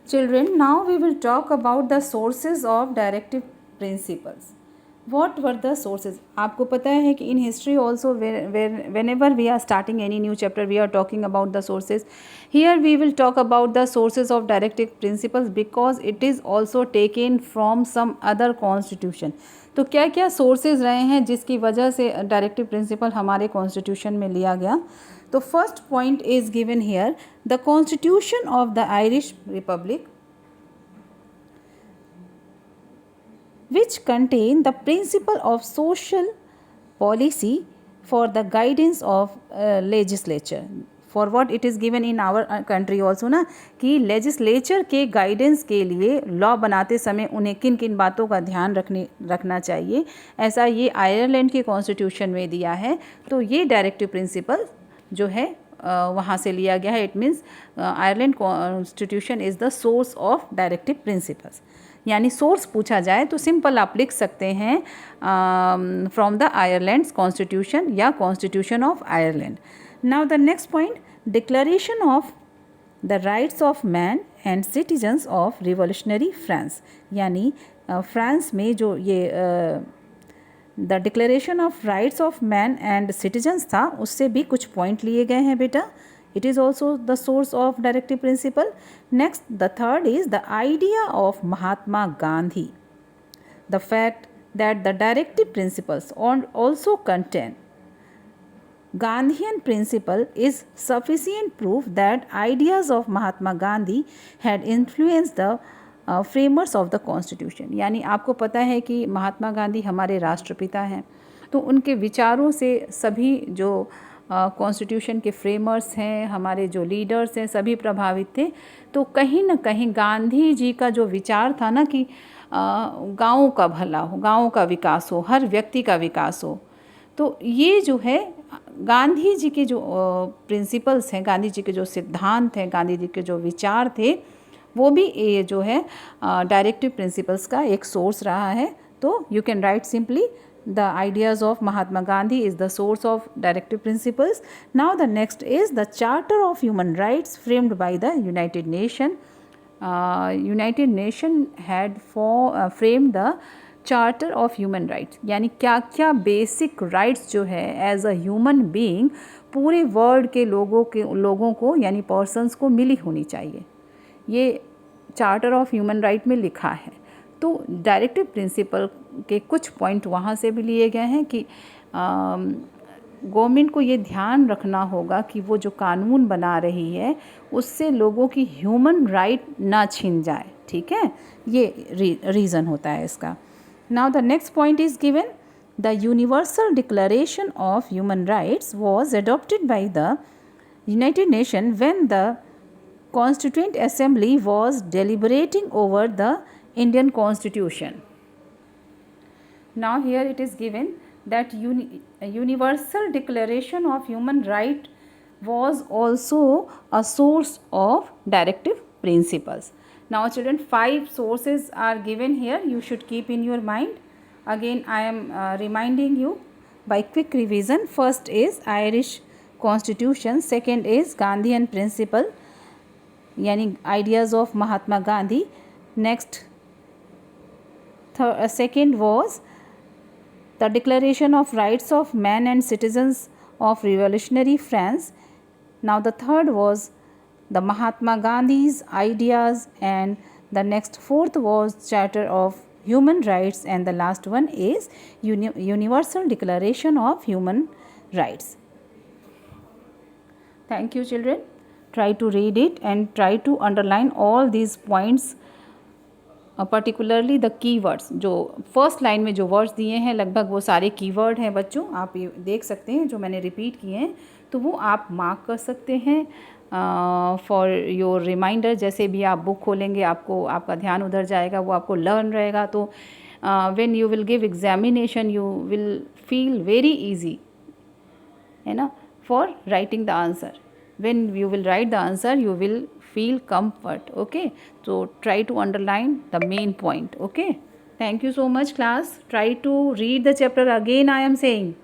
Children, now we will talk about the sources of directive principles. What were the sources? आपको पता है कि in history also whenever we are starting any new chapter we are talking about the sources. Here we will talk about the sources of directive principles because it is also taken from some other constitution. तो क्या क्या sources रहे हैं जिसकी वजह से directive principle हमारे constitution में लिया गया. तो first point is given here, the constitution of the Irish Republic, which contain the principle of social policy for the guidance of legislature. For what it is given in our country also ना कि legislature के guidance के लिए law बनाते समय उन्हें किन किन बातों का ध्यान रखना चाहिए, ऐसा ये आयरलैंड के कॉन्स्टिट्यूशन में दिया है. तो ये डायरेक्टिव प्रिंसिपल जो है वहाँ से लिया गया है. It means Ireland constitution is the source of directive principles. यानी सोर्स पूछा जाए तो सिंपल आप लिख सकते हैं फ्रॉम द आयरलैंड्स कॉन्स्टिट्यूशन या constitution of Ireland. Now the next point, declaration of the rights of man and citizens of revolutionary France. यानी फ्रांस में जो ये the declaration of rights of man and citizens था उससे भी कुछ point लिए गए हैं बेटा. It is also the source of directive principle. Next, the third is the idea of Mahatma Gandhi. The fact that the directive principles also contain Gandhian principle is sufficient proof that ideas of Mahatma Gandhi had influenced the framers of the constitution. यानी आपको पता है कि महात्मा गांधी हमारे राष्ट्रपिता हैं, तो उनके विचारों से सभी जो कॉन्स्टिट्यूशन के फ्रेमर्स हैं, हमारे जो लीडर्स हैं, सभी प्रभावित थे. तो कहीं ना कहीं गांधी जी का जो विचार था ना कि गाँव का भला हो, गाँव का विकास हो, हर व्यक्ति का विकास हो, तो ये जो है गांधी जी के जो प्रिंसिपल्स हैं, गांधी जी के जो सिद्धांत हैं, गांधी जी के जो विचार थे, वो भी ये जो है डायरेक्टिव प्रिंसिपल्स का एक सोर्स रहा है. तो you can write simply the ideas of Mahatma Gandhi is the source of directive principles. Now the next is the Charter of Human Rights framed by the United Nations. United Nation had framed the Charter of Human Rights. यानी क्या क्या basic rights जो है as a human being पूरे world के लोगों को यानी पर्सन्स को मिली होनी चाहिए, ये चार्टर ऑफ ह्यूमन राइट में लिखा है. तो डायरेक्टिव प्रिंसिपल के कुछ पॉइंट वहाँ से भी लिए गए हैं कि गवर्नमेंट को ये ध्यान रखना होगा कि वो जो कानून बना रही है उससे लोगों की ह्यूमन राइट ना छीन जाए. ठीक है, ये रीज़न होता है इसका. Now the next point is given, the universal declaration of human rights was adopted by the United nation when the constituent assembly was deliberating over the Indian Constitution. Now here it is given that Universal Declaration of Human Right was also a source of directive principles. Now children, 5 sources are given here. You should keep in your mind. Again I am reminding you by quick revision. First is Irish Constitution. Second is Gandhian principle, yani ideas of Mahatma Gandhi. Next, second was the Declaration of Rights of Man and Citizens of Revolutionary France. Now the third was the Mahatma Gandhi's ideas, and the next fourth was Charter of Human Rights, and the last one is Universal Declaration of Human Rights. Thank you children. Try to read it and try to underline all these points, particularly the keywords. जो first line में जो words दिए हैं लगभग वो सारे keyword हैं बच्चों, आप ये देख सकते हैं जो मैंने रिपीट किए हैं, तो वो आप मार्क कर सकते हैं फॉर योर रिमाइंडर. जैसे भी आप बुक खोलेंगे आपको आपका ध्यान उधर जाएगा, वो आपको लर्न रहेगा. तो when you will give examination you will feel very easy, है ना, for writing the answer. when you will write the answer you will feel comfort. Okay, so try to underline the main point. Okay, thank you so much class. Try to read the chapter again, I am saying.